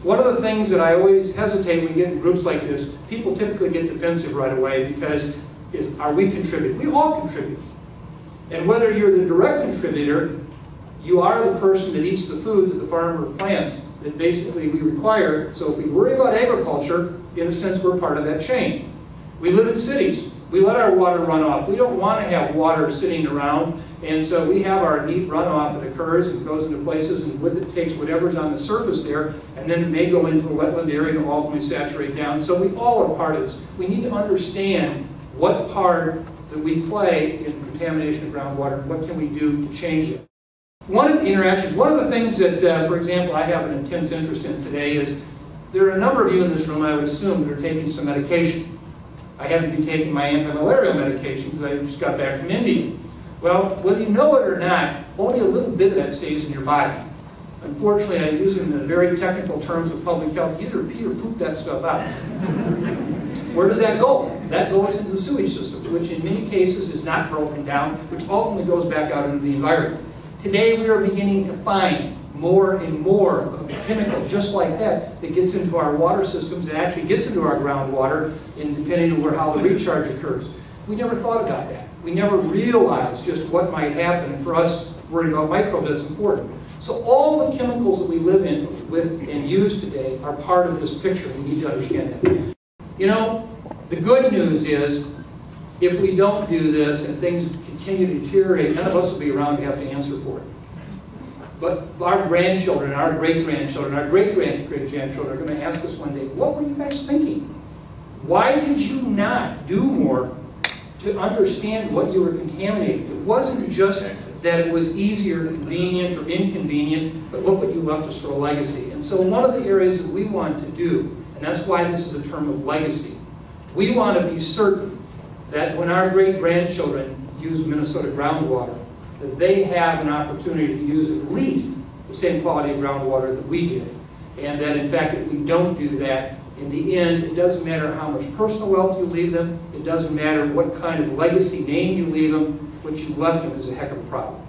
One of the things that I always hesitate when we get in groups like this, people typically get defensive right away because are we contributing? We all contribute. And whether you're the direct contributor, you are the person that eats the food that the farmer plants that basically we require. So if we worry about agriculture, in a sense we're part of that chain. We live in cities. We let our water run off. We don't want to have water sitting around, and so we have our neat runoff that occurs and goes into places, and with it takes whatever's on the surface there, and then it may go into a wetland area and ultimately saturate down. So we all are part of this. We need to understand what part that we play in contamination of groundwater, and what can we do to change it. One of the interactions, one of the things that, for example, I have an intense interest in today is there are a number of you in this room, I would assume, that are taking some medication. I happen to be taking my anti-malarial medication because I just got back from India. Well, whether you know it or not, only a little bit of that stays in your body. Unfortunately, I use it in the very technical terms of public health. You either pee or poop that stuff out. Where does that go? That goes into the sewage system, which in many cases is not broken down, which ultimately goes back out into the environment. Today, we are beginning to find more and more of a chemical just like that that gets into our water systems and actually gets into our groundwater, and depending on how the recharge occurs. We never thought about that. We never realized just what might happen, and for us, worrying about microbes is important. So all the chemicals that we live in with and use today are part of this picture. We need to understand that. You know, the good news is, if we don't do this and things continue to deteriorate, none of us will be around to have to answer for it. But our grandchildren, our great-grandchildren, our great-great-grandchildren are going to ask us one day, what were you guys thinking? Why did you not do more to understand what you were contaminating? It wasn't just that it was easier, convenient, or inconvenient, but look what you left us for a legacy. And so one of the areas that we want to do, and that's why this is a term of legacy, we want to be certain that when our great-grandchildren use Minnesota groundwater, that they have an opportunity to use at least the same quality of groundwater that we did. And that, in fact, if we don't do that, in the end, it doesn't matter how much personal wealth you leave them, it doesn't matter what kind of legacy name you leave them, what you've left them is a heck of a problem.